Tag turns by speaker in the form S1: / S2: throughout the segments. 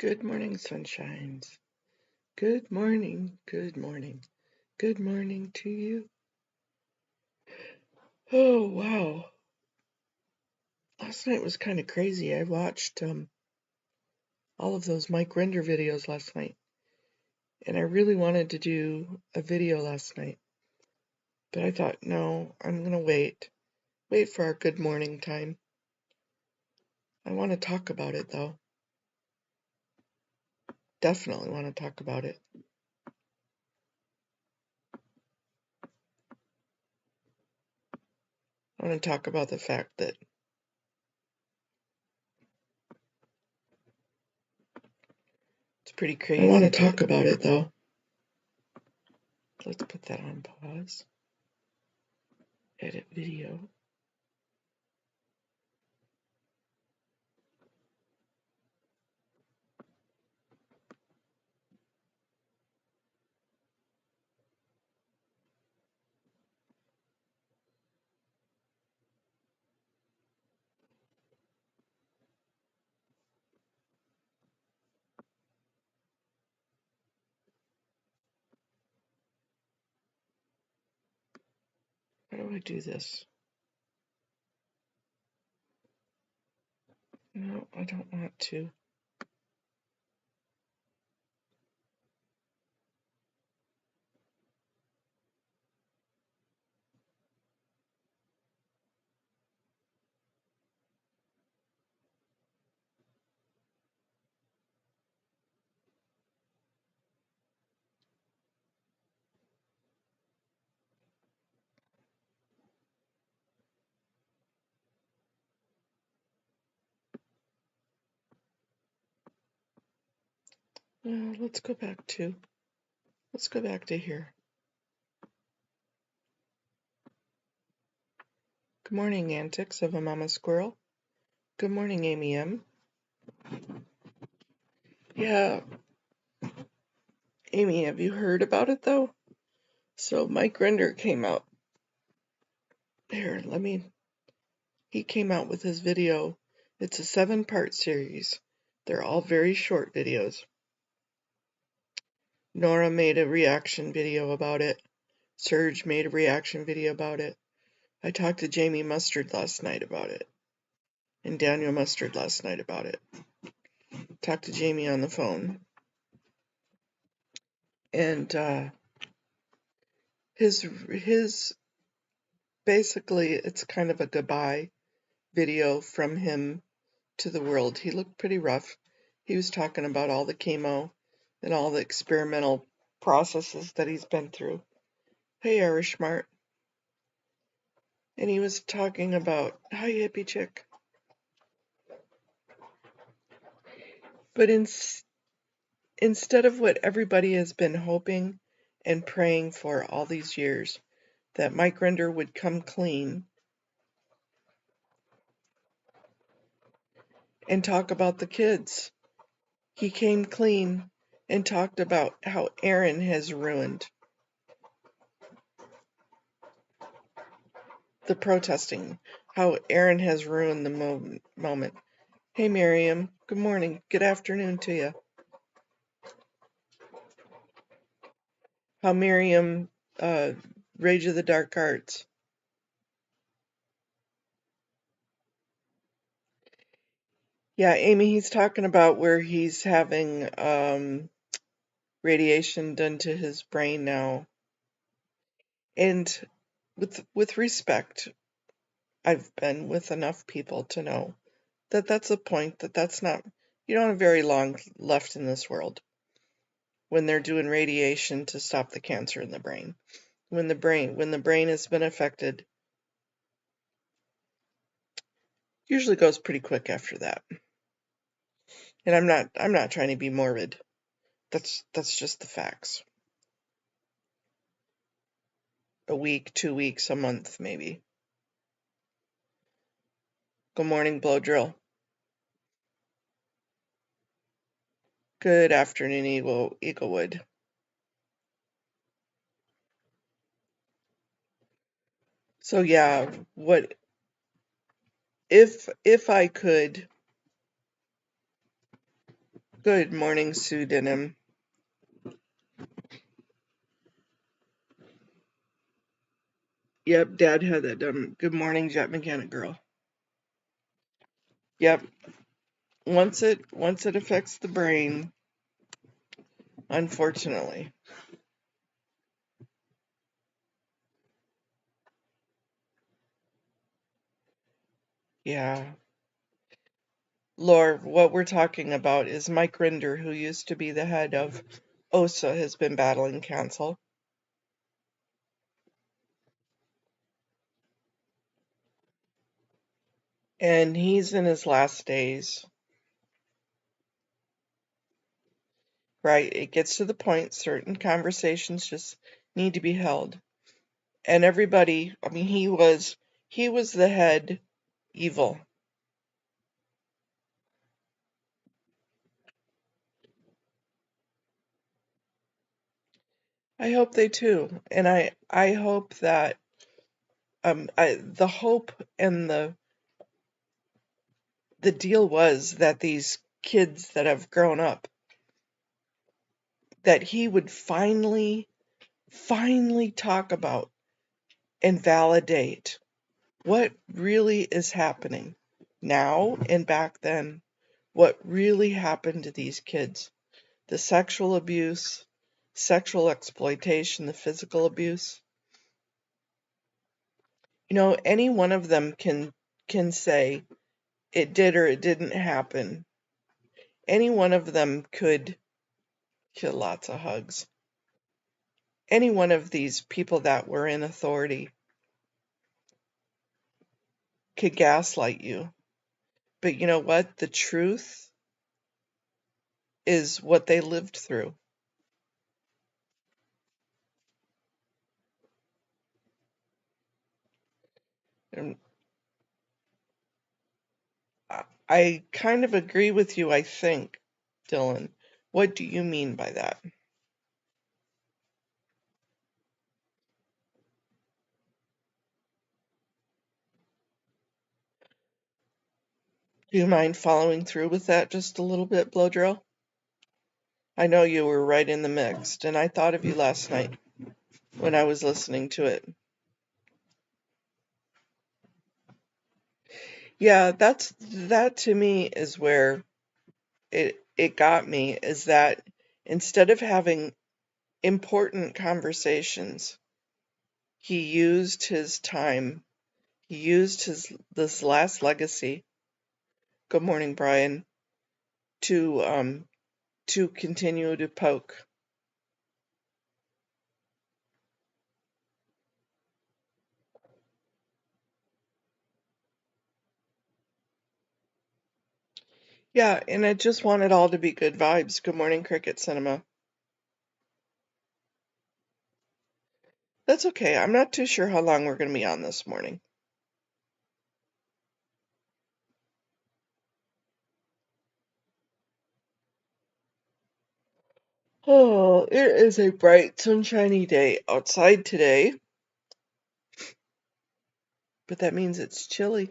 S1: Good morning, sunshines. Good morning, good morning, good morning to you. Oh, wow. Last night was kind of crazy. I watched all of those Mike Render videos last night, and I really wanted to do a video last night. But I thought, no, I'm going to wait for our good morning time. I want to talk about it, though. Definitely want to talk about it. I want to talk about the fact that it's pretty crazy.
S2: I want to talk about it, though.
S1: Let's put that on pause. Edit video. How do I do this? No, I don't want to. Let's go back to here. Good morning, Antics of a Mama Squirrel. Good morning, Amy M. Yeah, Amy, have you heard about it though? So Mike Render came out. He came out with his video. It's a 7-part series. They're all very short videos. Nora made a reaction video about it. Serge made a reaction video about it. I talked to Jamie Mustard last night about it. And Daniel Mustard last night about it. Talked to Jamie on the phone. And his basically it's kind of a goodbye video from him to the world. He looked pretty rough. He was talking about all the chemo and all the experimental processes that he's been through. Hey, Irish Mart. And he was talking about, hi, hippie chick. But instead of what everybody has been hoping and praying for all these years, that Mike Render would come clean and talk about the kids. He came clean and talked about how Aaron has ruined the protesting, how Aaron has ruined the moment. Hey, Miriam. Good morning. Good afternoon to you. How Miriam, Rage of the Dark Arts. Yeah, Amy, he's talking about where he's having radiation done to his brain now. And with respect, I've been with enough people to know that that's a point, that's not, you don't have very long left in this world when they're doing radiation to stop the cancer in the brain. When the brain has been affected, usually goes pretty quick after that. And I'm not trying to be morbid. That's just the facts. A week, 2 weeks, a month, maybe. Good morning, Blow Drill. Good afternoon, Eaglewood. So yeah, what if I could Good morning, Sue Denham. Yep, Dad had that done. Good morning, Jet Mechanic Girl. Yep. Once it affects the brain, unfortunately. Yeah. Laura, what we're talking about is Mike Rinder, who used to be the head of OSA, has been battling cancer. And he's in his last days. Right? It gets to the point certain conversations just need to be held. And everybody, I mean, he was the head evil. I hope they too. And I hope that the hope and the deal was that these kids that have grown up, that he would finally talk about and validate what really is happening now and back then, what really happened to these kids, the sexual abuse, sexual exploitation, the physical abuse. You know, any one of them can say it did or it didn't happen. Any one of them could get lots of hugs. Any one of these people that were in authority could gaslight you. But you know what? The truth is what they lived through. And I kind of agree with you, I think, Dylan. What do you mean by that? Do you mind following through with that just a little bit, Blowdrill? I know you were right in the mix, and I thought of you last night when I was listening to it. Yeah, that to me is where it got me, is that instead of having important conversations, he used his time, he used this last legacy. Good morning, Brian. To continue to poke. Yeah, and I just want it all to be good vibes. Good morning, Cricket Cinema. That's okay. I'm not too sure how long we're going to be on this morning. Oh, it is a bright, sunshiny day outside today, but that means it's chilly.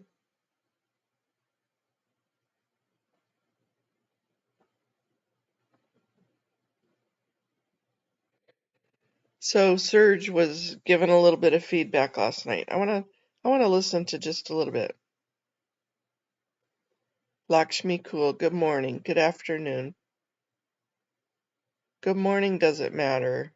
S1: So Serge was given a little bit of feedback last night. I wanna listen to just a little bit. Lakshmi Cool, good morning, good afternoon. Good morning, does it matter?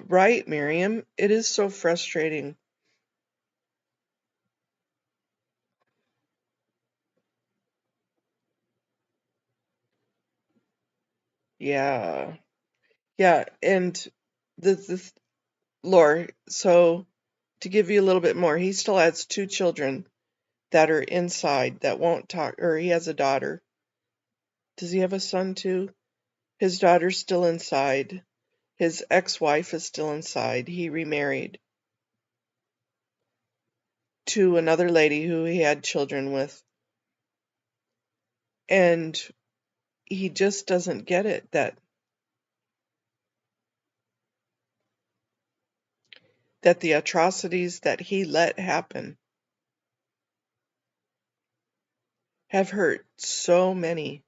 S1: Right, Miriam, it is so frustrating. Yeah. Yeah, and the Lore, so to give you a little bit more, he still has two children that are inside that won't talk, or he has a daughter. Does he have a son too? His daughter's still inside. His ex-wife is still inside. He remarried to another lady who he had children with. And he just doesn't get it that that the atrocities that he let happen have hurt so many.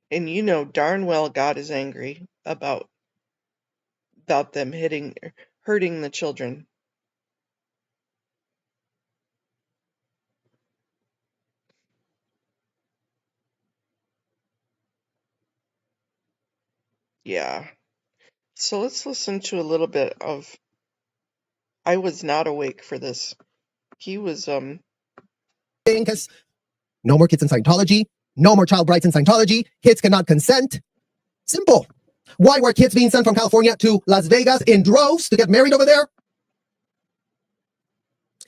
S1: And you know darn well God is angry about them hurting the children. Yeah. So let's listen to a little bit of I was not awake for this. He was
S2: Because no more kids in Scientology, no more child brides in Scientology, kids cannot consent. Simple. Why were kids being sent from California to Las Vegas in droves to get married over there?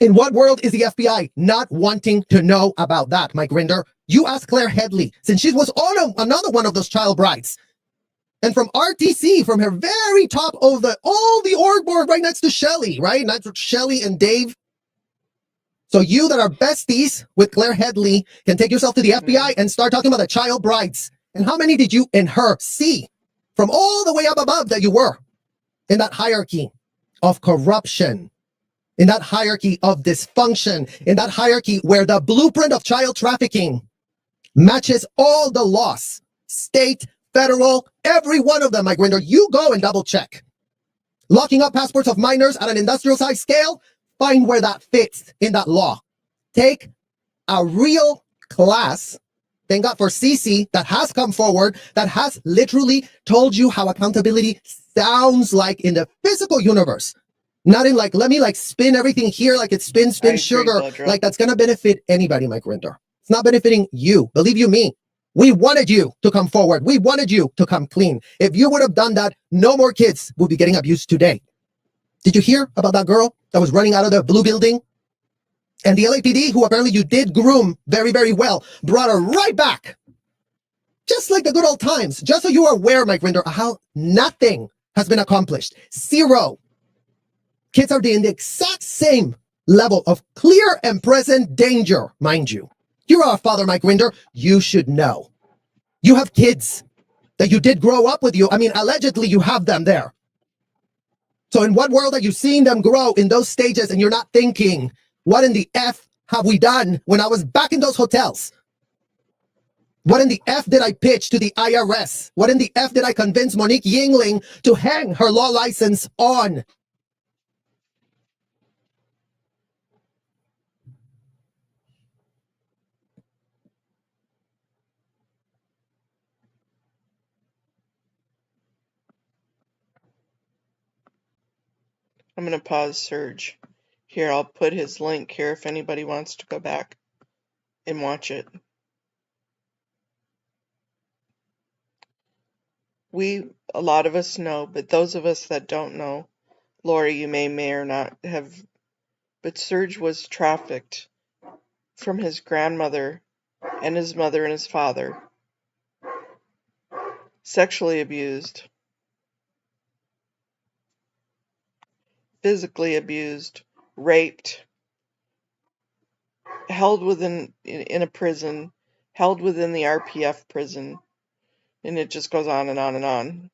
S2: In what world is the FBI not wanting to know about that, Mike Rinder? You ask Claire Headley, since she was on another one of those child brides. And from RTC, from her very top of all the org board right next to Shelly, right? Next to Shelly and Dave. So you that are besties with Claire Headley can take yourself to the FBI and start talking about the child brides. And how many did you and her see from all the way up above that you were in that hierarchy of corruption, in that hierarchy of dysfunction, in that hierarchy where the blueprint of child trafficking matches all the laws, state, federal, every one of them, Mike Rinder. You go and double check. Locking up passports of minors at an industrial size scale, find where that fits in that law. Take a real class. Thank God for Cece that has come forward, that has literally told you how accountability sounds like in the physical universe. Not in like, let me like spin everything here like it's spin sugar. Like that's going to benefit anybody, Mike Rinder. It's not benefiting you. Believe you me. We wanted you to come forward. We wanted you to come clean. If you would have done that, no more kids would be getting abused today. Did you hear about that girl that was running out of the blue building? And the LAPD, who apparently you did groom very, very well, brought her right back. Just like the good old times. Just so you are aware, Mike Rinder, how nothing has been accomplished. Zero. Kids are in the exact same level of clear and present danger, mind you. You're a father, Mike Rinder. You should know. You have kids that you did grow up with you. I mean, allegedly you have them there. So in what world are you seeing them grow in those stages and you're not thinking, what in the F have we done when I was back in those hotels? What in the F did I pitch to the IRS? What in the F did I convince Monique Yingling to hang her law license on?
S1: I'm going to pause Surge. Here, I'll put his link here if anybody wants to go back and watch it. A lot of us know, but those of us that don't know, Lori, you may or not have, but Surge was trafficked from his grandmother and his mother and his father, sexually abused, physically abused, raped, held in a prison, held within the RPF prison, and it just goes on and on and on.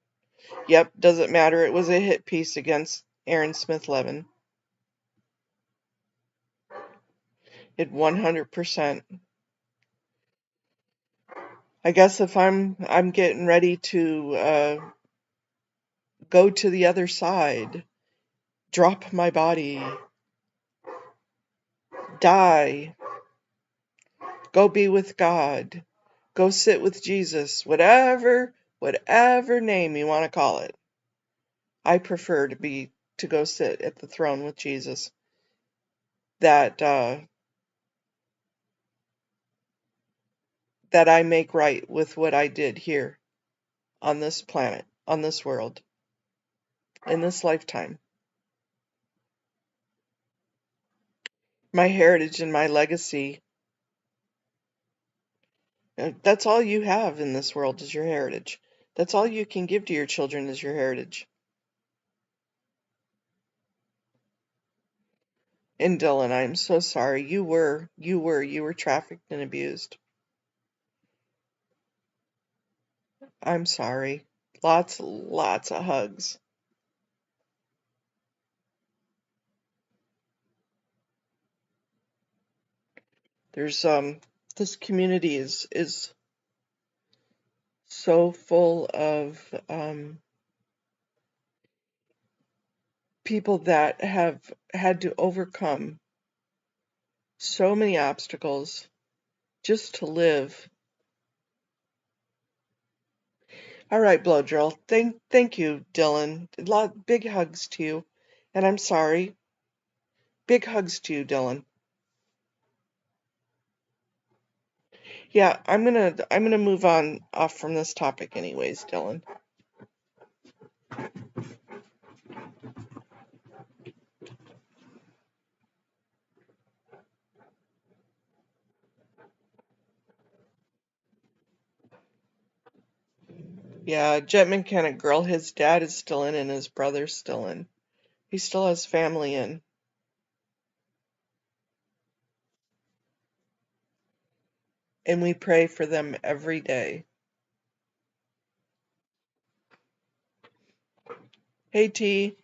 S1: Yep, doesn't matter. It was a hit piece against Aaron Smith Levin. It 100%. I guess if I'm getting ready to go to the other side, drop my body, die, go be with God, go sit with Jesus, whatever name you want to call it. I prefer to go sit at the throne with Jesus. That I make right with what I did here on this planet, on this world, in this lifetime. My heritage and my legacy. That's all you have in this world is your heritage. That's all you can give to your children is your heritage. And Dylan, I'm so sorry. You were trafficked and abused. I'm sorry. Lots of hugs. There's this community is so full of people that have had to overcome so many obstacles just to live. All right, Blow Drill. Thank you, Dylan. Big hugs to you. And I'm sorry. Big hugs to you, Dylan. Yeah, I'm gonna move on off from this topic anyways, Dylan. Yeah, Jet McKenna girl, his dad is still in and his brother's still in. He still has family in. And we pray for them every day. Hey, T.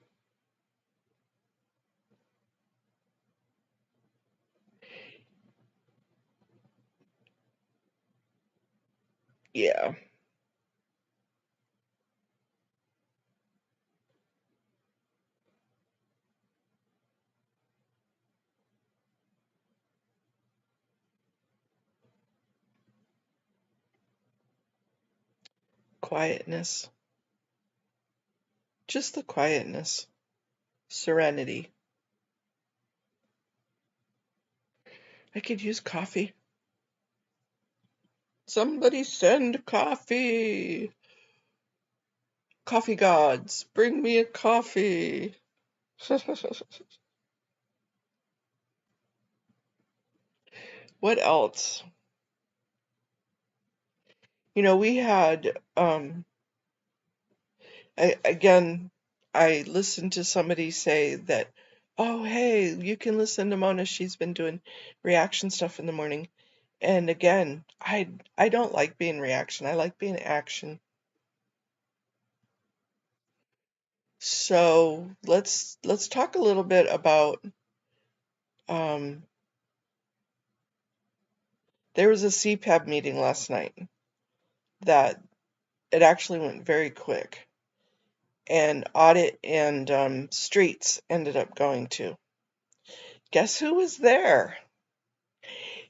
S1: Yeah. Quietness. Just the quietness. Serenity. I could use coffee. Somebody send coffee. Coffee gods, bring me a coffee. What else? You know, we had, again, I listened to somebody say that, oh, hey, you can listen to Mona. She's been doing reaction stuff in the morning. And again, I don't like being reaction. I like being action. So let's talk a little bit about there was a CPAB meeting last night that it actually went very quick, and Audit and Streets ended up going to. Guess who was there?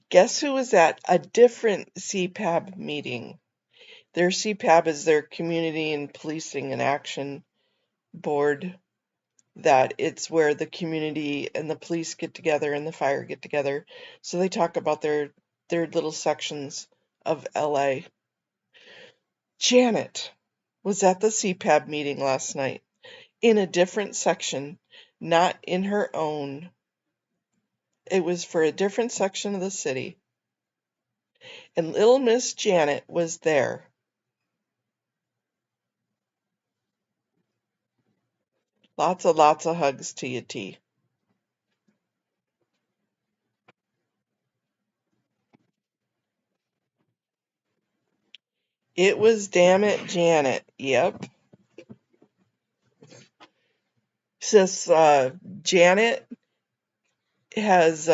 S1: Guess who was at a different CPAB meeting? Their CPAB is their Community and Policing and Action Board, that it's where the community and the police get together and the fire get together. So they talk about their little sections of LA. Janet was at the CPAB meeting last night in a different section, not in her own. It was for a different section of the city. And little Miss Janet was there. Lots of hugs to you, T. It was Damn It Janet. Yep. Sis, Janet has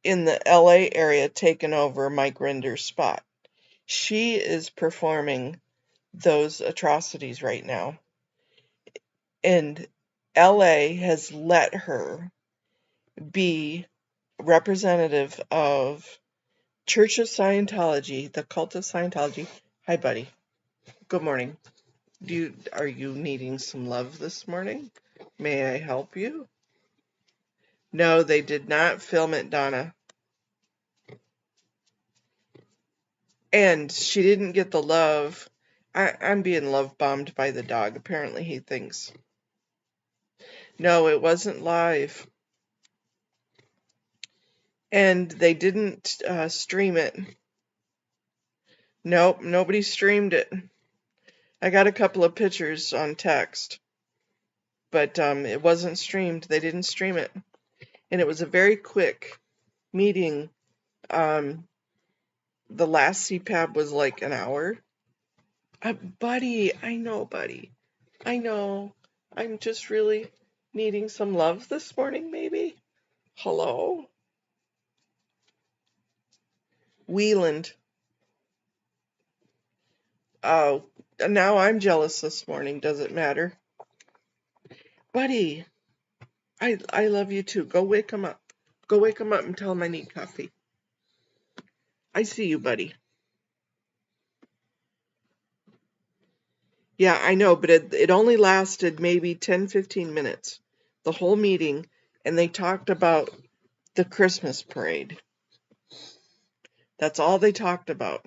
S1: in the LA area taken over Mike Rinder's spot. She is performing those atrocities right now. And LA has let her be representative of Church of Scientology, the cult of Scientology. Hi, buddy. Good morning. Are you needing some love this morning? May I help you? No, they did not film it, Donna. And she didn't get the love. I'm being love bombed by the dog, apparently he thinks. No, it wasn't live. And they didn't stream it. Nope, nobody streamed it. I got a couple of pictures on text, but it wasn't streamed. They didn't stream it. And it was a very quick meeting. The last CPAB was like an hour. Buddy, I know, buddy. I know. I'm just really needing some love this morning, maybe. Hello? Wieland. Oh, now I'm jealous this morning. Does it matter? Buddy, I love you too. Go wake him up. Go wake him up and tell him I need coffee. I see you, buddy. Yeah, I know, but it only lasted maybe 10, 15 minutes, the whole meeting, and they talked about the Christmas parade. That's all they talked about.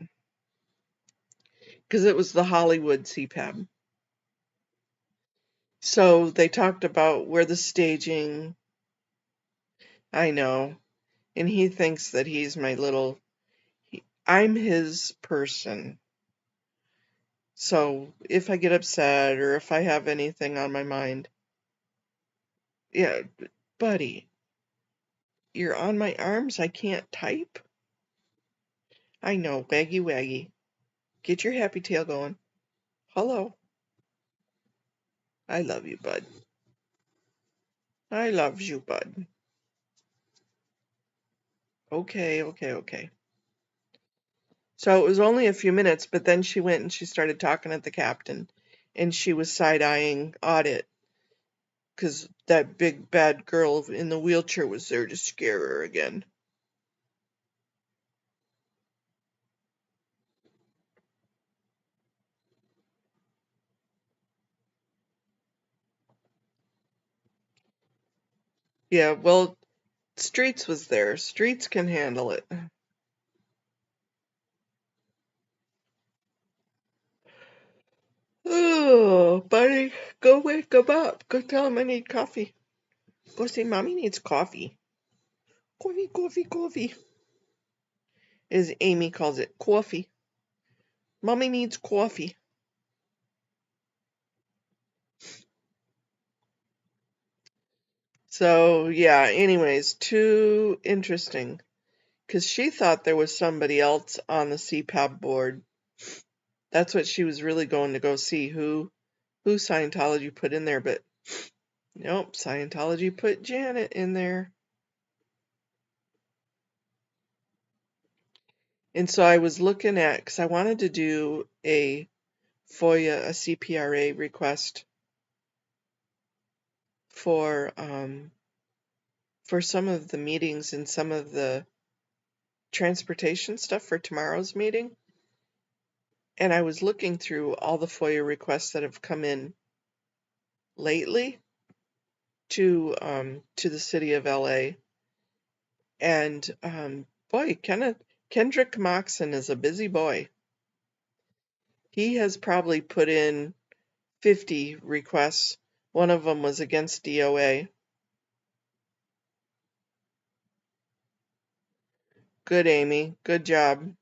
S1: Because it was the Hollywood CPAB. So they talked about where the staging, I know, and he thinks that he's my little, I'm his person. So if I get upset or if I have anything on my mind, yeah, buddy, you're on my arms, I can't type. I know, waggy waggy. Get your happy tail going. Hello. I love you, bud. I love you, bud. Okay, okay, okay. So it was only a few minutes, but then she went and she started talking at the captain, and she was side-eyeing Audit because that big bad girl in the wheelchair was there to scare her again. Yeah, well, Streets was there. Streets can handle it. Oh, buddy, go wake him up. Go tell him I need coffee. Go say Mommy needs coffee. Coffee, coffee, coffee. As Amy calls it, coffee. Mommy needs coffee. So, yeah, anyways, too interesting. Because she thought there was somebody else on the CPAB board. That's what she was really going to go see, who Scientology put in there. But nope, Scientology put Janet in there. And so I was looking at, because I wanted to do a FOIA, a CPRA request for some of the meetings and some of the transportation stuff for tomorrow's meeting. And I was looking through all the FOIA requests that have come in lately to the city of LA. And boy, Kendrick Moxon is a busy boy. He has probably put in 50 requests. One of them was against DOA. Good, Amy. Good job.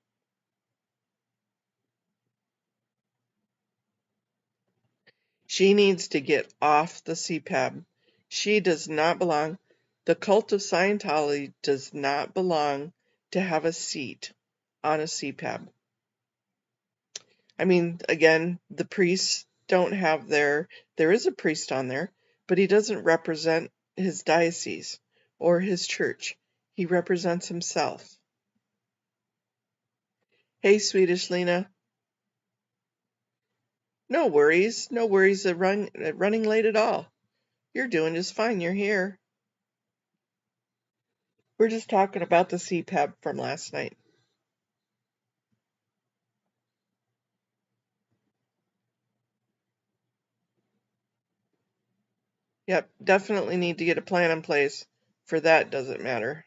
S1: She needs to get off the CPAB. She does not belong. The cult of Scientology does not belong to have a seat on a CPAB. I mean, again, the priests don't have there is a priest on there, but he doesn't represent his diocese or his church. He represents himself. Hey, Swedish Lena. No worries. No worries at running late at all. You're doing just fine. You're here. We're just talking about the CPAB from last night. Yep, definitely need to get a plan in place for that, doesn't matter.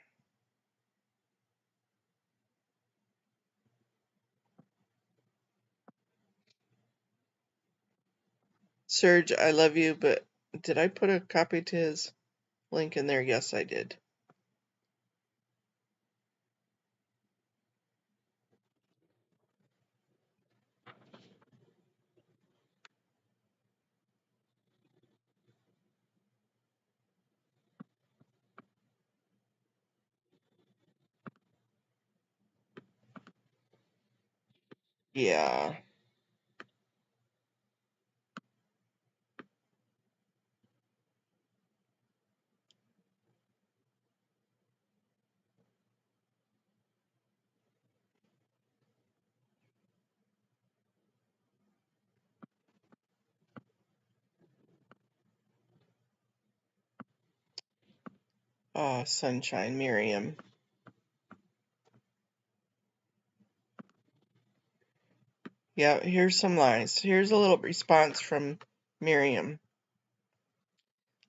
S1: Serge, I love you, but did I put a copy to his link in there? Yes, I did. Yeah. Oh, sunshine, Miriam. Yeah, here's some lies. Here's a little response from Miriam.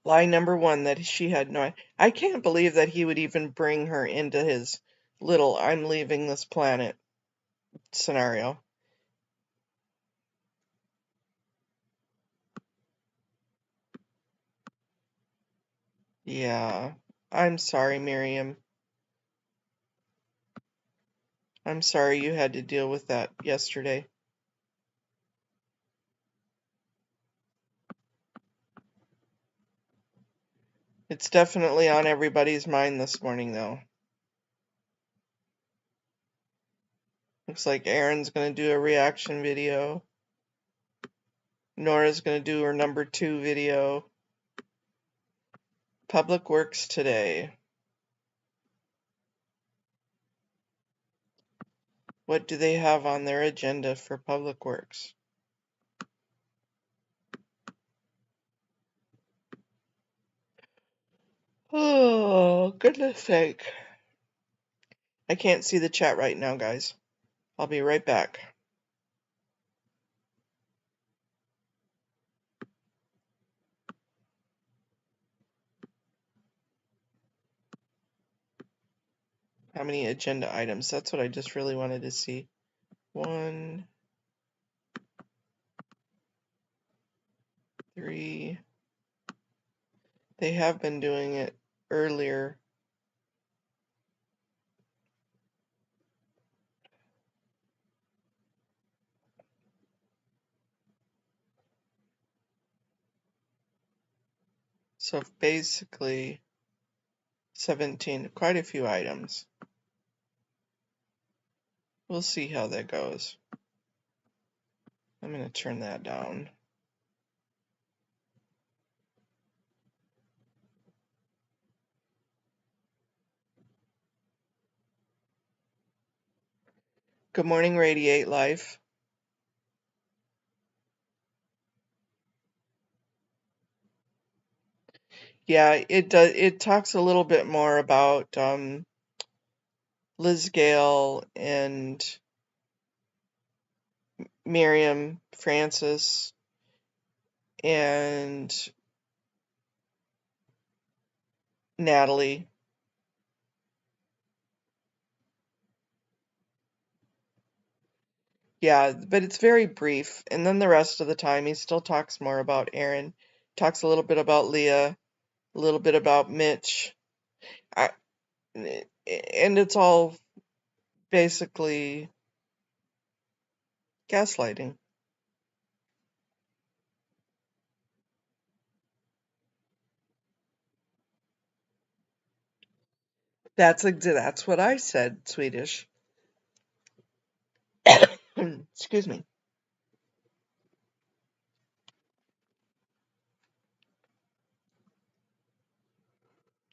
S1: Lie number one, that she had no... I can't believe that he would even bring her into his little I'm leaving this planet scenario. Yeah, I'm sorry, Miriam. I'm sorry you had to deal with that yesterday. It's definitely on everybody's mind this morning, though. Looks like Erin's going to do a reaction video. Nora's going to do her number 2 video. Public Works today. What do they have on their agenda for Public Works? Oh, goodness sake. I can't see the chat right now, guys. I'll be right back. How many agenda items? That's what I just really wanted to see. 1, 3. They have been doing it earlier. So basically 17, quite a few items. We'll see how that goes. I'm going to turn that down. Good morning, Radiate Life. Yeah, it does. It talks a little bit more about Liz Gale and Miriam Francis and Natalie. Yeah, but it's very brief. And then the rest of the time, he still talks more about Erin, talks a little bit about Leah, a little bit about Mitch. And it's all basically gaslighting. That's what I said, Swedish. Excuse me.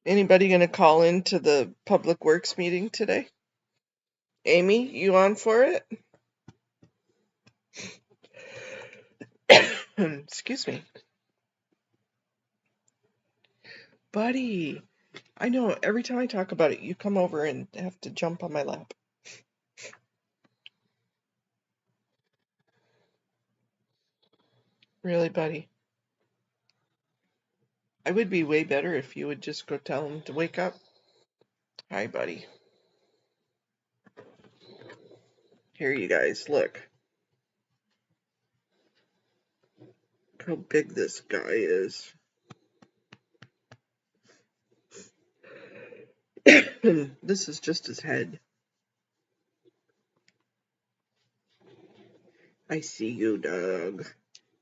S1: Anybody going to call into the Public Works meeting today? Amy, you on for it? Excuse me. Buddy, I know every time I talk about it, you come over and have to jump on my lap. Really, buddy? I would be way better if you would just go tell him to wake up. Hi, buddy. Here, you guys, look. Look how big this guy is. This is just his head. I see you, Doug.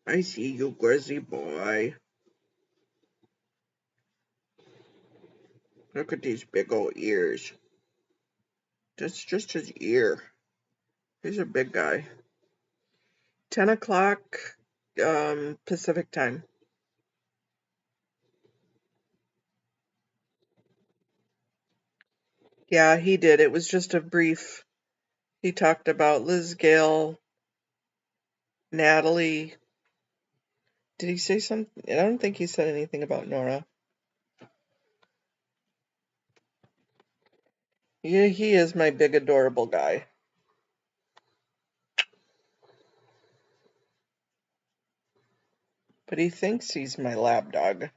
S1: I see you, Grizzly boy. Look at these big old ears. That's just his ear. He's a big guy. 10 o'clock Pacific time. Yeah, he did. It was just a brief. He talked about Liz Gale, Natalie. Did he say something? I don't think he said anything about Nora. Yeah, he is my big adorable guy. But he thinks he's my lab dog.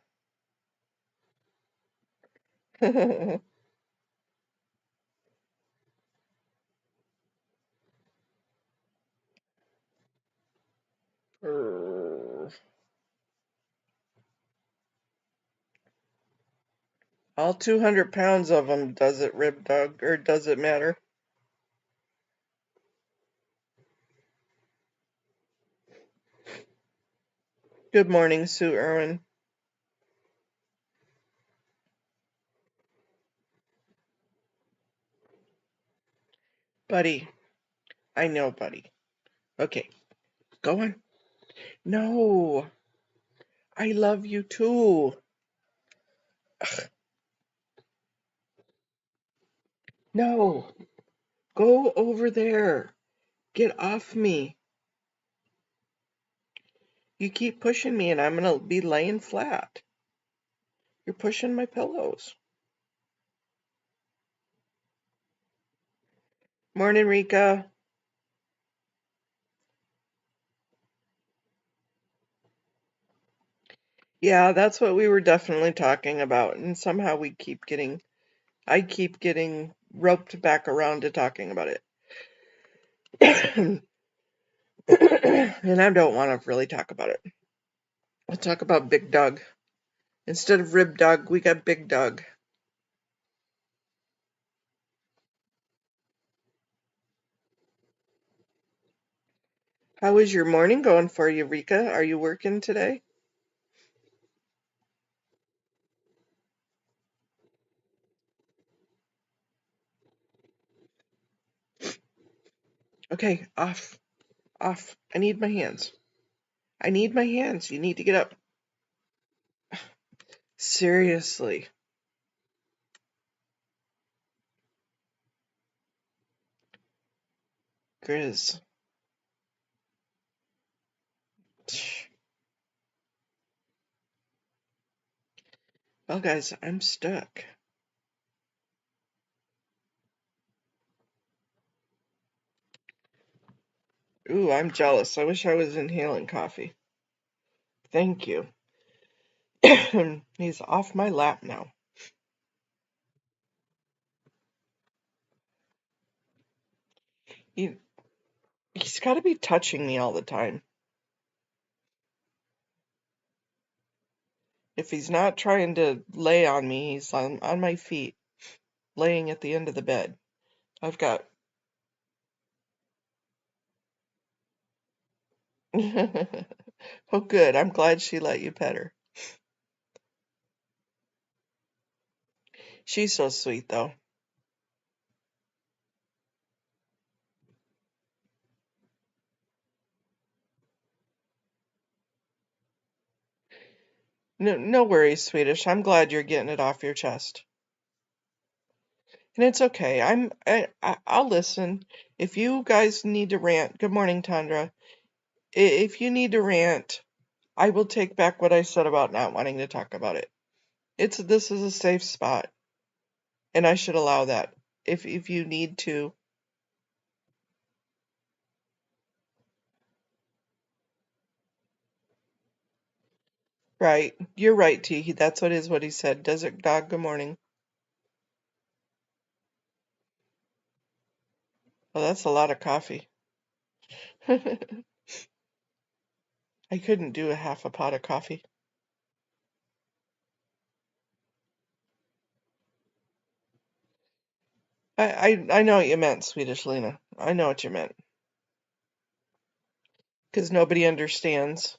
S1: All 200 pounds of him, does it, Rib Dog, or does it matter? Good morning, Sue Irwin. Buddy. I know, buddy. Okay, go on. No, I love you too. Ugh, no, go over there. Get off me. You keep pushing me and I'm gonna be laying flat. You're pushing my pillows. Morning, Rika. Yeah, that's what we were definitely talking about, and somehow I keep getting roped back around to talking about it. And I don't want to really talk about it. We'll talk about Big Doug. Instead of Rib Dog, we got Big Doug. How is your morning going for you, Rika? Are you working today? Okay, off. Off. I need my hands. I need my hands. You need to get up. Seriously. Grizz. Well, guys, I'm stuck. Ooh, I'm jealous. I wish I was inhaling coffee. Thank you. He's off my lap now. He's got to be touching me all the time. If he's not trying to lay on me, he's on my feet, laying at the end of the bed. I've got... Oh, good. I'm glad she let you pet her. She's so sweet, though. No worries, Swedish. I'm glad you're getting it off your chest. And it's okay. I'll listen. If you guys need to rant, good morning, Tundra. If you need to rant, I will take back what I said about not wanting to talk about it. This is a safe spot, and I should allow that. If you need to. Right. You're right, T. That's what he said. Desert dog, good morning. Well, that's a lot of coffee. I couldn't do a half a pot of coffee. I know what you meant, Swedish Lena. I know what you meant. Because nobody understands.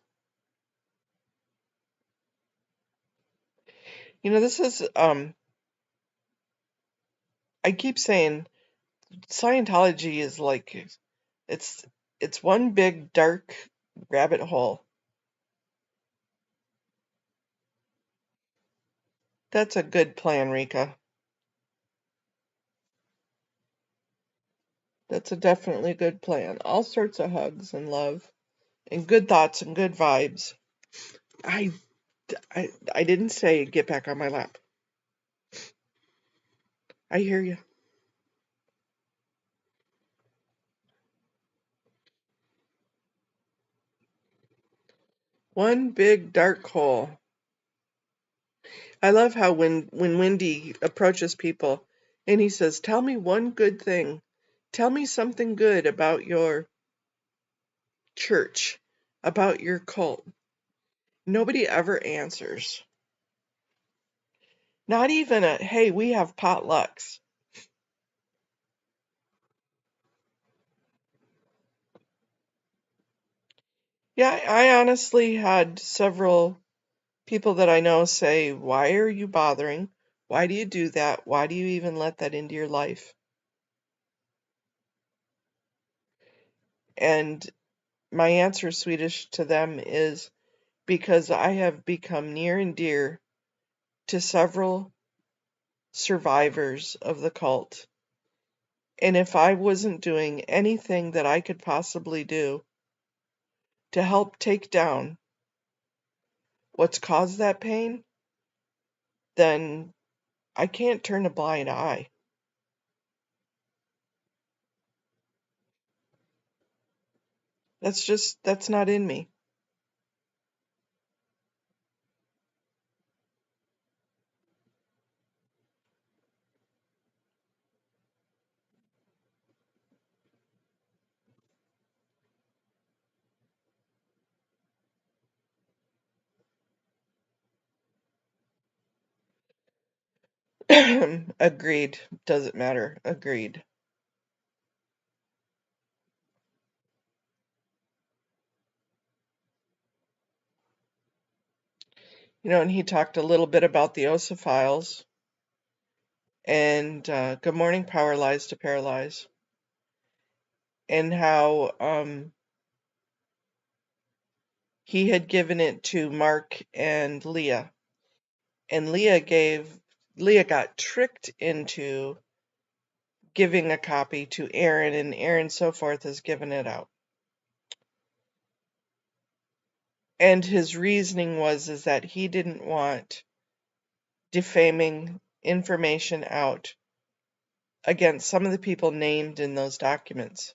S1: You know, this is I keep saying Scientology is like it's it's one big dark rabbit hole. That's a good plan, Rika. That's a definitely good plan. All sorts of hugs and love and good thoughts and good vibes. I I didn't say get back on my lap. I hear you. One big dark hole. I love how when Wendy approaches people and he says, "Tell me one good thing. Tell me something good about your church, about your cult." Nobody ever answers. Not even a, "Hey, we have potlucks." Yeah, I honestly had several people that I know say, "Why are you bothering? Why do you do that? Why do you even let that into your life?" And my answer, Swedish, to them is because I have become near and dear to several survivors of the cult. And if I wasn't doing anything that I could possibly do to help take down what's caused that pain, then I can't turn a blind eye. That's not in me. Agreed. Doesn't matter. Agreed. And he talked a little bit about the OSA files and Good Morning Power Lies to Paralyze, and how he had given it to Mark and Leah, and Leah got tricked into giving a copy to Aaron, and Aaron so forth has given it out. And his reasoning is that he didn't want defaming information out against some of the people named in those documents.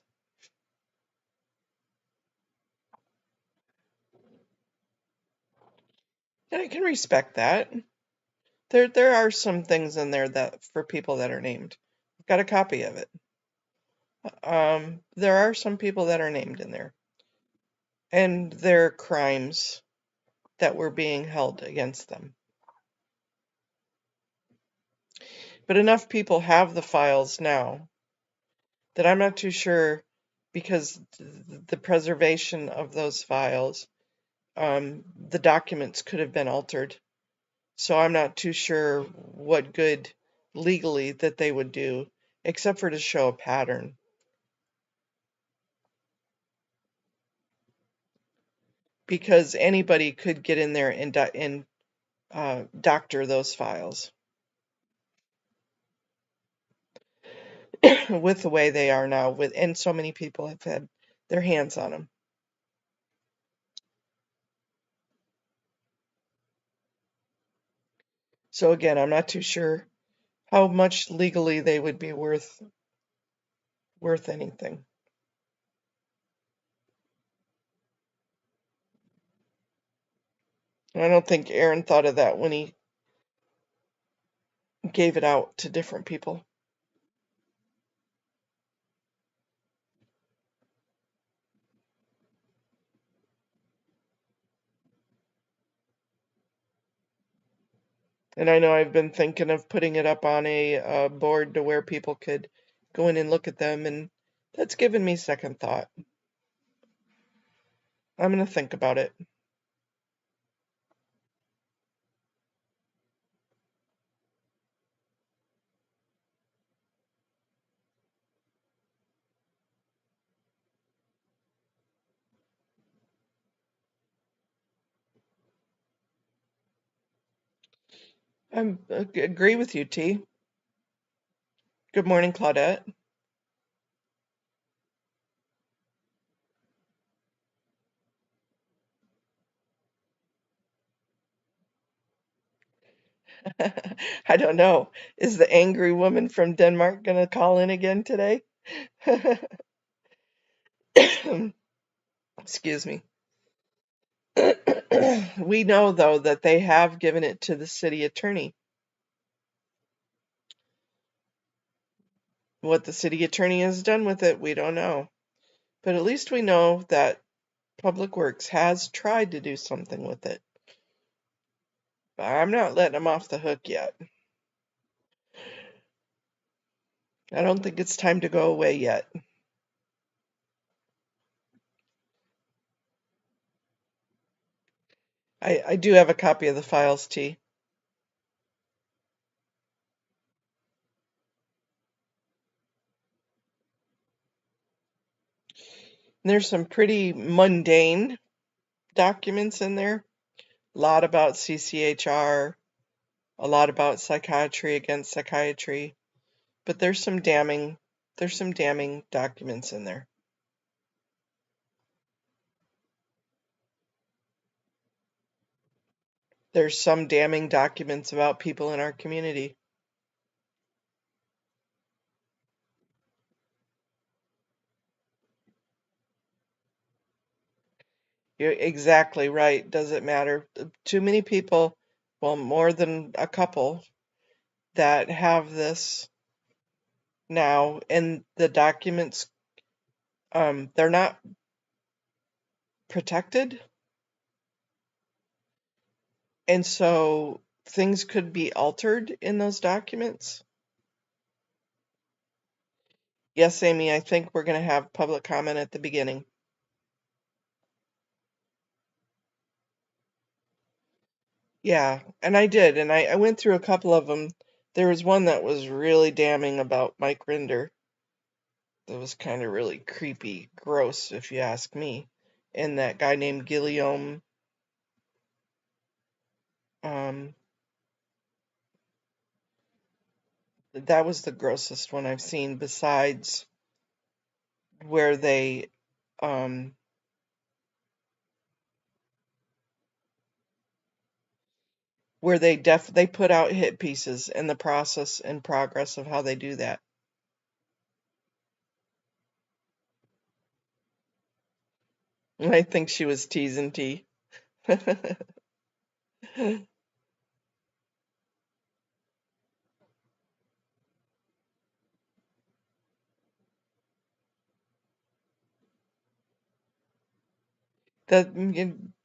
S1: And I can respect that. There are some things in there that for people that are named. I've got a copy of it. There are some people that are named in there, and there are crimes that were being held against them. But enough people have the files now that I'm not too sure, because the preservation of those files, the documents could have been altered. So I'm not too sure what good legally that they would do, except for to show a pattern. Because anybody could get in there and doctor those files with the way they are now, and so many people have had their hands on them. So again, I'm not too sure how much legally they would be worth anything. And I don't think Aaron thought of that when he gave it out to different people. And I know I've been thinking of putting it up on a board to where people could go in and look at them, and that's given me second thought. I'm going to think about it. I agree with you, T. Good morning, Claudette. I don't know. Is the angry woman from Denmark going to call in again today? Excuse me. We know, though, that they have given it to the city attorney. What the city attorney has done with it, we don't know. But at least we know that Public Works has tried to do something with it. But I'm not letting them off the hook yet. I don't think it's time to go away yet. I do have a copy of the files, T. There's some pretty mundane documents in there. A lot about CCHR, a lot about psychiatry against psychiatry, but there's some damning documents in there. There's some damning documents about people in our community. You're exactly right. Does it matter? Too many people, well, more than a couple, that have this now, and the documents, they're not protected, and so things could be altered in those documents. Yes, Amy, I think we're going to have public comment at the beginning. Yeah, and I did, and I went through a couple of them. There was one that was really damning about Mike Rinder. That was kind of really creepy, gross, if you ask me. And that guy named Guillaume, that was the grossest one I've seen, besides where they they put out hit pieces, and the process and progress of how they do that. And I think she was teasing T.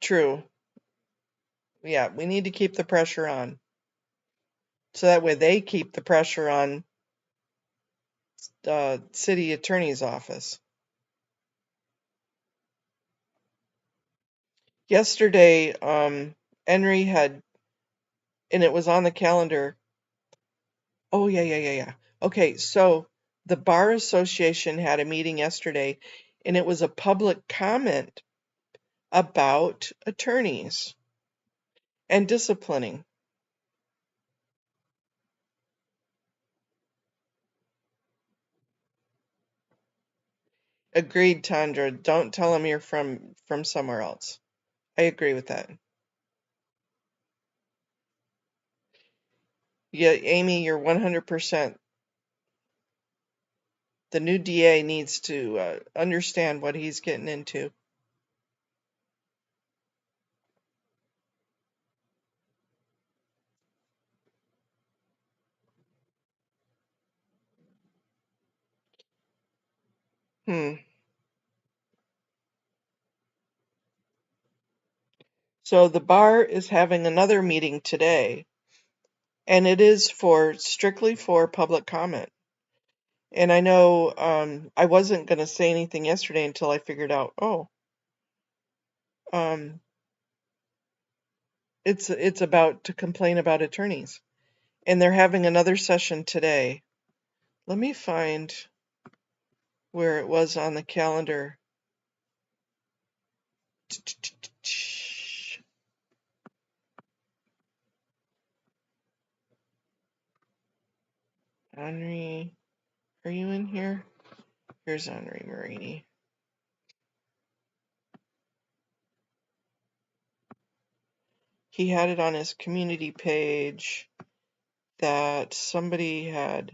S1: True. Yeah, we need to keep the pressure on. So that way they keep the pressure on city attorney's office. Yesterday, Henry had, and it was on the calendar. Oh, yeah. Okay, so the Bar Association had a meeting yesterday, and it was a public comment about attorneys and disciplining. Agreed, Tandra. Don't tell them you're from somewhere else. I agree with that. Yeah, Amy, you're 100%. The new DA needs to understand what he's getting into. So the bar is having another meeting today, and it is strictly for public comment. And I know I wasn't going to say anything yesterday until I figured out, it's about to complain about attorneys. And they're having another session today. Let me find where it was on the calendar. Henry, are you in here? Here's Henry Marini. He had it on his community page that somebody had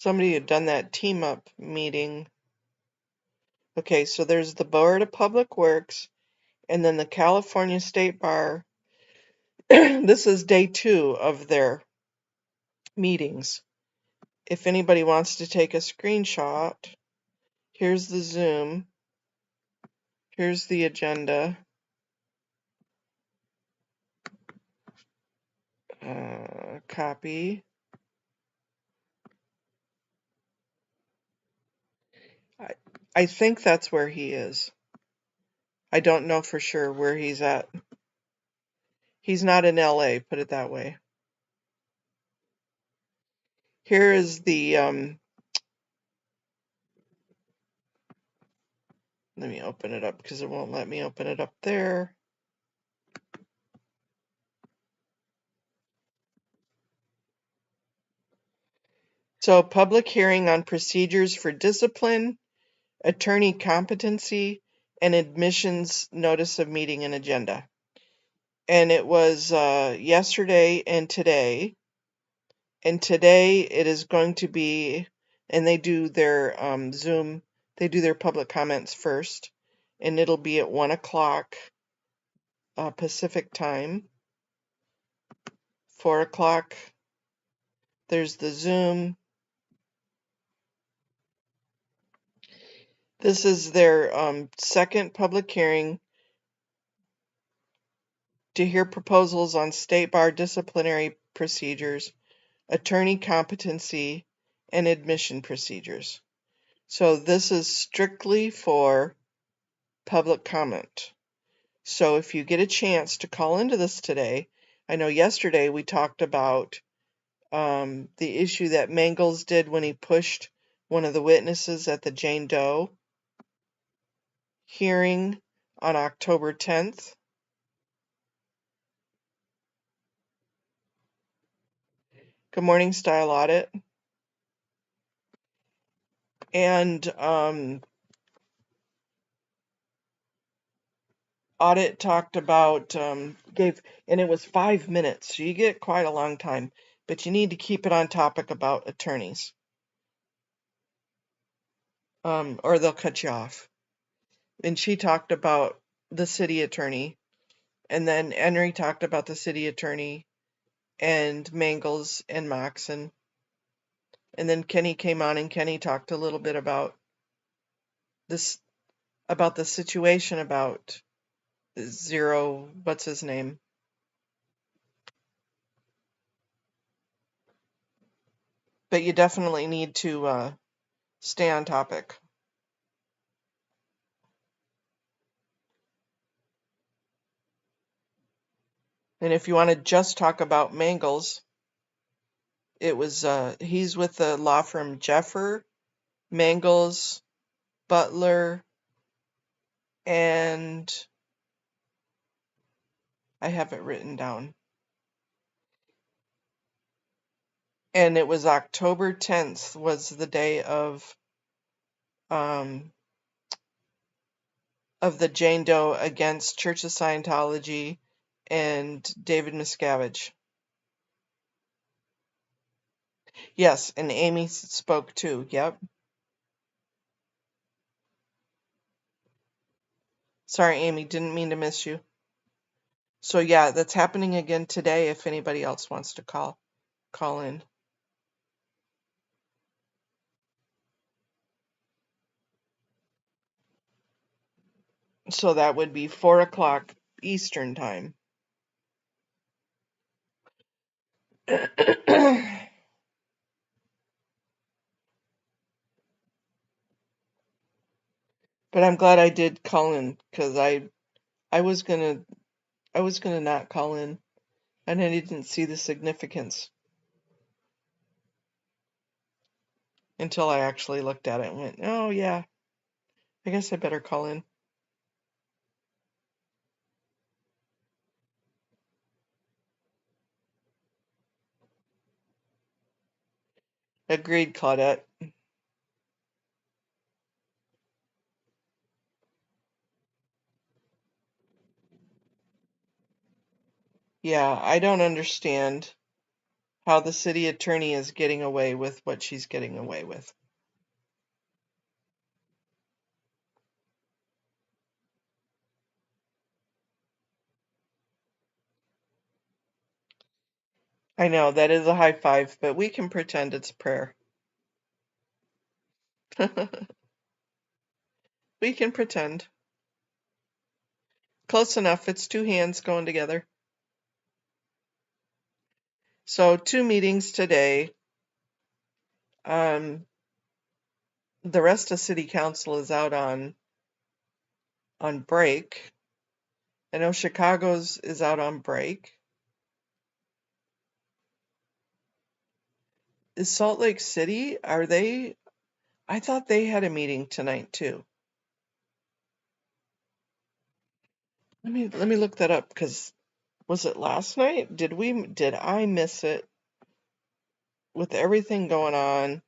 S1: Somebody had done that team up meeting. Okay, so there's the Board of Public Works and then the California State Bar. This is day 2 of their meetings. If anybody wants to take a screenshot, here's the Zoom. Here's the agenda. Copy. I think that's where he is. I don't know for sure where he's at. He's not in LA, put it that way. Here is the, let me open it up because it won't let me open it up there. So, public hearing on procedures for discipline, attorney competency, and admissions notice of meeting and agenda. And it was yesterday and today. And today it is going to be, and they do their Zoom, they do their public comments first, and it'll be at 1 o'clock Pacific time. 4 o'clock, there's the Zoom. This is their second public hearing to hear proposals on state bar disciplinary procedures, attorney competency, and admission procedures. So this is strictly for public comment. So if you get a chance to call into this today, I know yesterday we talked about the issue that Mangels did when he pushed one of the witnesses at the Jane Doe hearing on October 10th. Good morning, Style Audit. And Audit talked about, and it was 5 minutes, so you get quite a long time, but you need to keep it on topic about attorneys, or they'll cut you off. And she talked about the city attorney, and then Henry talked about the city attorney, and Mangels and Moxon. And then Kenny came on, and Kenny talked a little bit about this, about the situation about Zero, what's his name? But you definitely need to stay on topic. And if you want to just talk about Mangels, it was he's with the law firm Jeffer, Mangels, Butler, and I have it written down. And it was October 10th was the day of the Jane Doe against Church of Scientology and David Miscavige. Yes, and Amy spoke too. Yep. Sorry, Amy, didn't mean to miss you. So yeah, that's happening again today if anybody else wants to call in. So that would be 4 o'clock Eastern time. But I'm glad I did call in, because I was gonna not call in, and I didn't see the significance until I actually looked at it and went, oh yeah, I guess I better call in. Agreed, Claudette. Yeah, I don't understand how the city attorney is getting away with what she's getting away with. I know, that is a high five, but we can pretend it's a prayer. We can pretend. Close enough, it's two hands going together. So 2 meetings today. The rest of city council is out on break. I know Chicago's is out on break. Is Salt Lake City, are they? I thought they had a meeting tonight too. Let me look that up, because was it last night? Did I miss it with everything going on?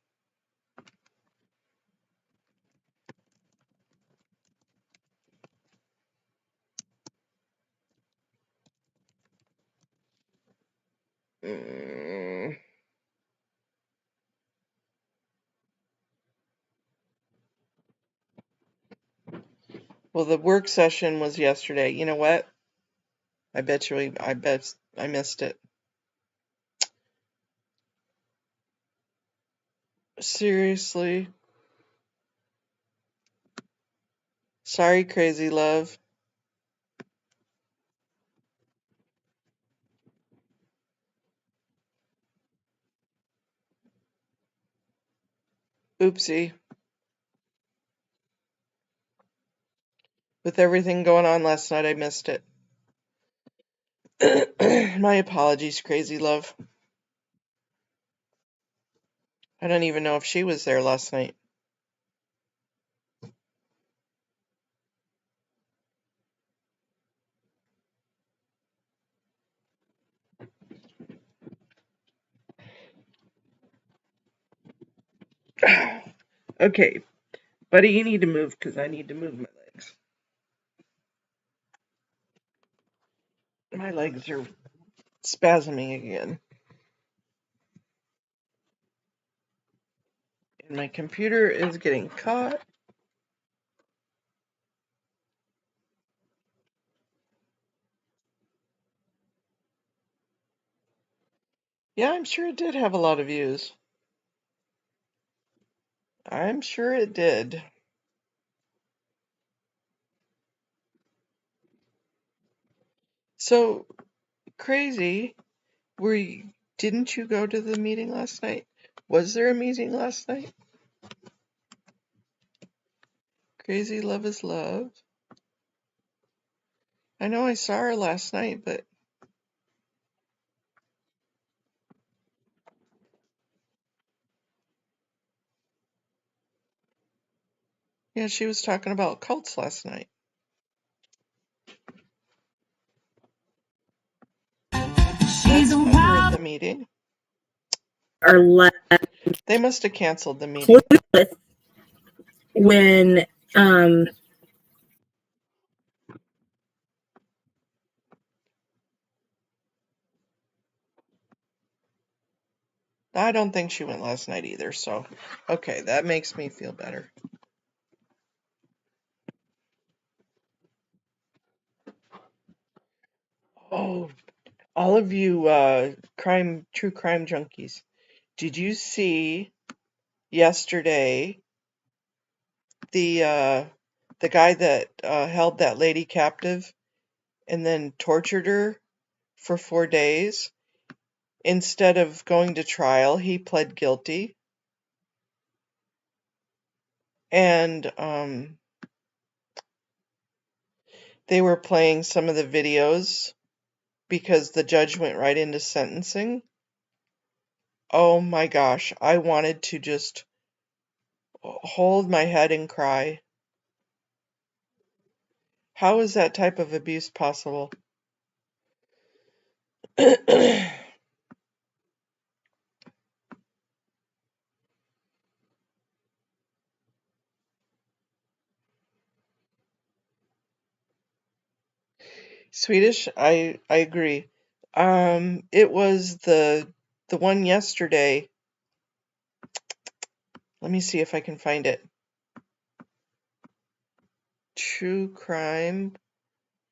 S1: Well, the work session was yesterday. You know what? I bet I missed it. Seriously. Sorry, crazy love. Oopsie. With everything going on last night, I missed it. My apologies, crazy love. I don't even know if she was there last night. Okay, buddy, you need to move, because I need to move my legs. My legs are spasming again. And my computer is getting caught. Yeah, I'm sure it did have a lot of views. I'm sure it did. So, crazy, didn't you go to the meeting last night? Was there a meeting last night? Crazy love is love. I know I saw her last night, but yeah, she was talking about cults last night. That's why we're at the meeting.
S3: Are left
S1: They must have canceled the meeting.
S3: clueless when
S1: I don't think she went last night either, so okay, that makes me feel better. Oh, all of you true crime junkies, did you see yesterday the guy that held that lady captive and then tortured her for 4 days? Instead of going to trial, he pled guilty. And they were playing some of the videos because the judge went right into sentencing. Oh my gosh, I wanted to just hold my head and cry. How is that type of abuse possible? Swedish, I agree. It was the The one yesterday, let me see if I can find it. True crime.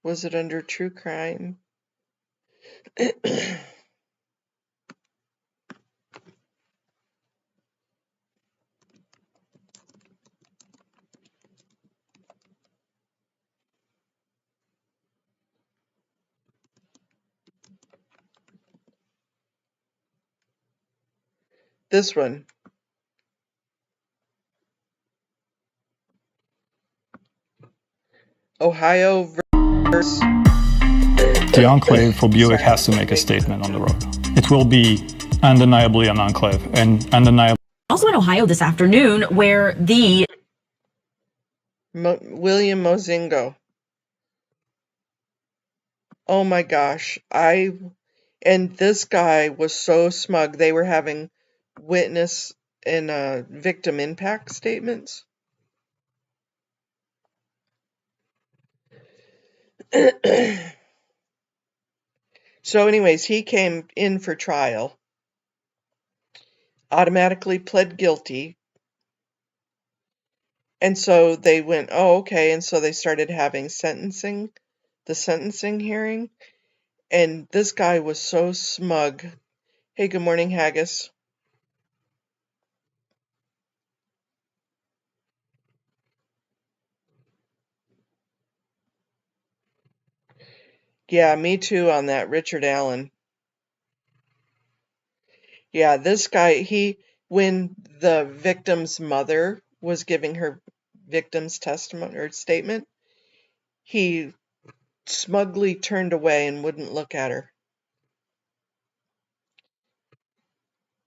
S1: Was it under true crime? This one. Ohio versus...
S4: The enclave for Buick has to make a statement on the road. It will be undeniably an enclave and undeniably.
S5: Also in Ohio this afternoon, where the
S1: William Mozingo. Oh my gosh. And this guy was so smug. They were having witness and victim impact statements. So anyways, he came in for trial, automatically pled guilty. And so they went, oh, okay. And so they started having the sentencing hearing. And this guy was so smug. Hey, good morning, Haggis. Yeah, me too on that, Richard Allen. Yeah, this guy, when the victim's mother was giving her victim's testimony or statement, he smugly turned away and wouldn't look at her.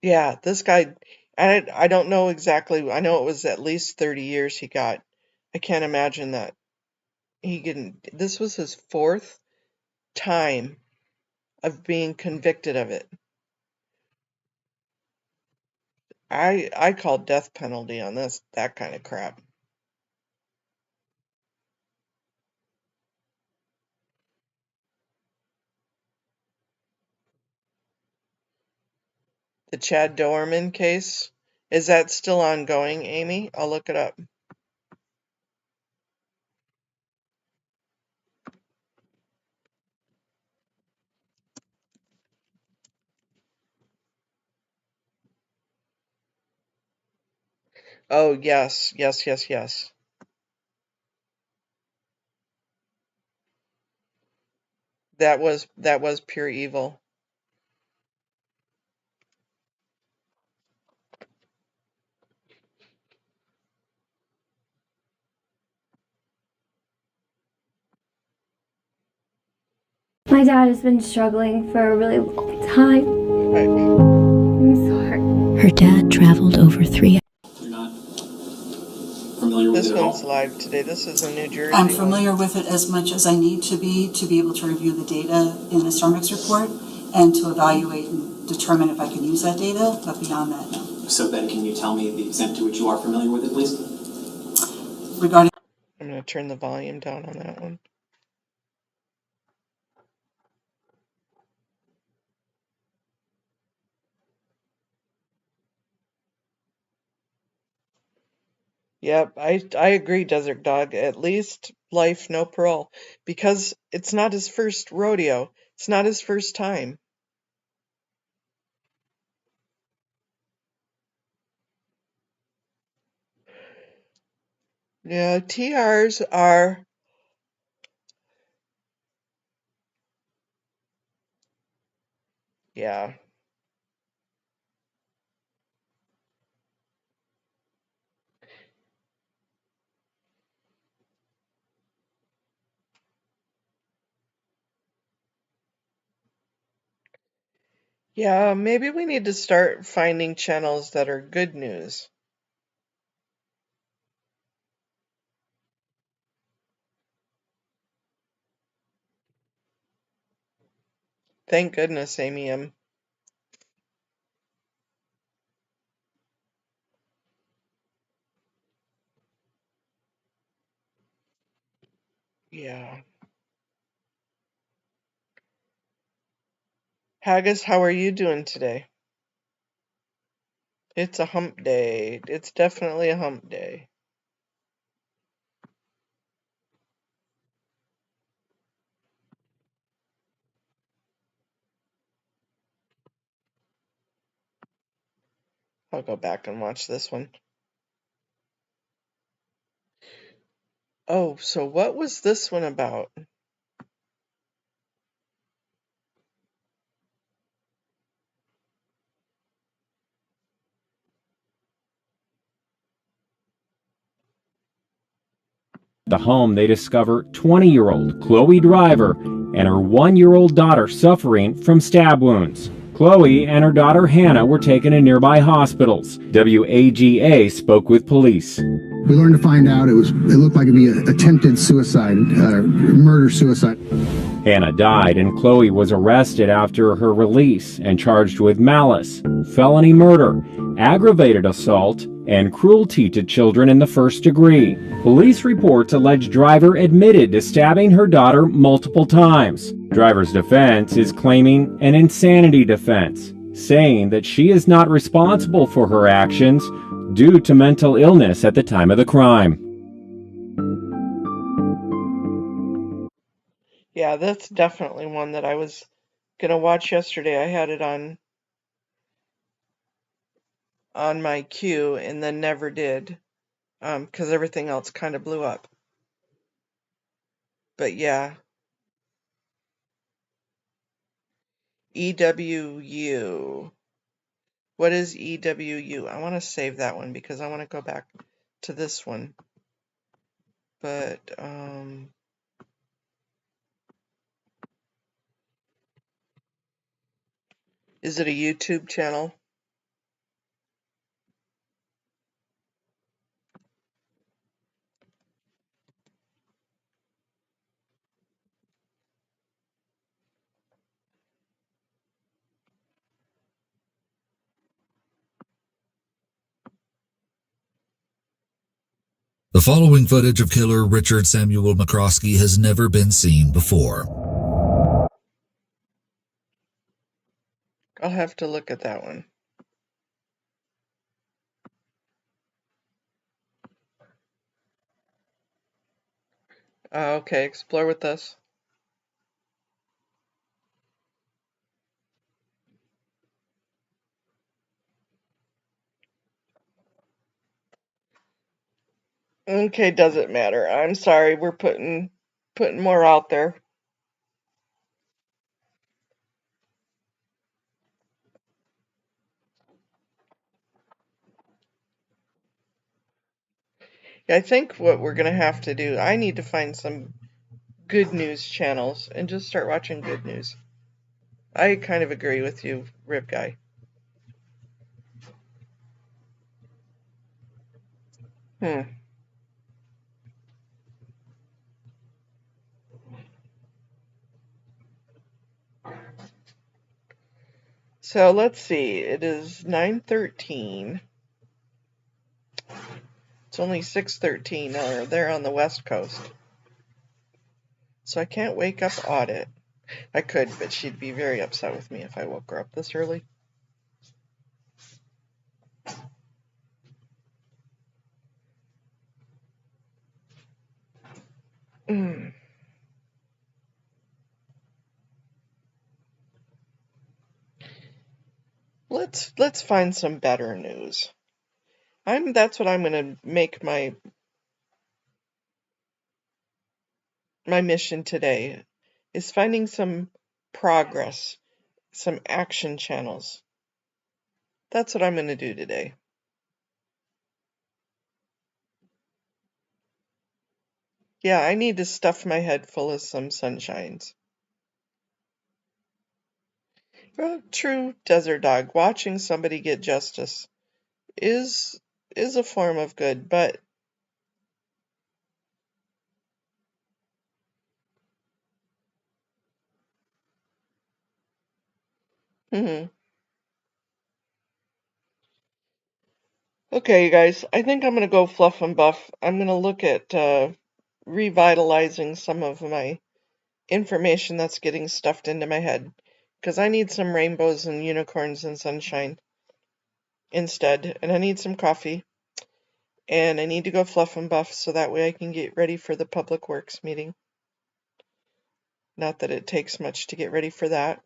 S1: Yeah, this guy, I don't know exactly. I know it was at least 30 years he got. I can't imagine that this was his 4th time of being convicted of it. I call death penalty on that kind of crap. The Chad Doerman case, is that still ongoing, Amy? I'll look it up. Oh, yes. That was pure evil.
S6: My dad has been struggling for a really long time.
S1: Right.
S6: I'm sorry.
S5: her dad traveled over 3
S7: You're not familiar with
S1: This
S7: it at
S1: one's
S7: all?
S1: live today. This is a New Jersey
S8: I'm familiar
S1: one.
S8: with it as much as I need to be able to review the data in the StormX report and to evaluate and determine if I can use that data, but beyond that, no.
S7: So then can you tell me the extent to which you are familiar with it, please?
S8: Regarding
S1: I'm going to turn the volume down on that one. Yep, I agree, Desert Dog. At least life, no parole. Because it's not his first rodeo. It's not his first time. Yeah, TRs are... Yeah. Yeah, maybe we need to start finding channels that are good news. Thank goodness, Amy M. Yeah. Haggis, how are you doing today? It's a hump day. It's definitely a hump day. I'll go back and watch this one. Oh, so what was this one about?
S9: The home, they discover 20-year-old Chloe Driver and her 1-year-old daughter suffering from stab wounds. Chloe and her daughter Hannah were taken to nearby hospitals. WAGA spoke with police.
S10: We learned to find out it looked like it'd be an attempted suicide, murder-suicide.
S9: Hannah died and Chloe was arrested after her release and charged with malice, felony murder, aggravated assault, and cruelty to children in the first degree. Police reports allege Driver admitted to stabbing her daughter multiple times. Driver's defense is claiming an insanity defense, saying that she is not responsible for her actions due to mental illness at the time of the crime.
S1: Yeah, that's definitely one that I was going to watch yesterday. I had it on my queue and then never did, because everything else kind of blew up. But yeah, EWU. What is EWU? I want to save that one because I want to go back to this one. But, is it a YouTube channel?
S11: The following footage of killer Richard Samuel McCroskey has never been seen before.
S1: I'll have to look at that one. Okay, explore with us. Okay, doesn't matter. I'm sorry, we're putting more out there. I think what we're gonna have to do, I need to find some good news channels and just start watching good news. I kind of agree with you, Rip Guy. So let's see, it is 9:13. It's only 6:13 there on the West Coast. So I can't wake up Audit. I could, but she'd be very upset with me if I woke her up this early. Let's find some better news. That's what I'm gonna make my mission today, is finding some progress, some action channels. That's what I'm gonna do today. Yeah, I need to stuff my head full of some sunshines. Well, true, Desert Dog, watching somebody get justice is a form of good, but Okay, you guys, I think I'm gonna go fluff and buff. I'm gonna look at revitalizing some of my information that's getting stuffed into my head, because I need some rainbows and unicorns and sunshine. instead, and I need some coffee. And I need to go fluff and buff so that way I can get ready for the Public Works meeting. Not that it takes much to get ready for that,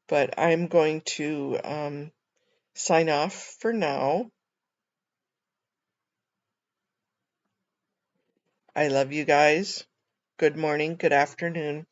S1: but I'm going to sign off for now. I love you guys. Good morning, good afternoon.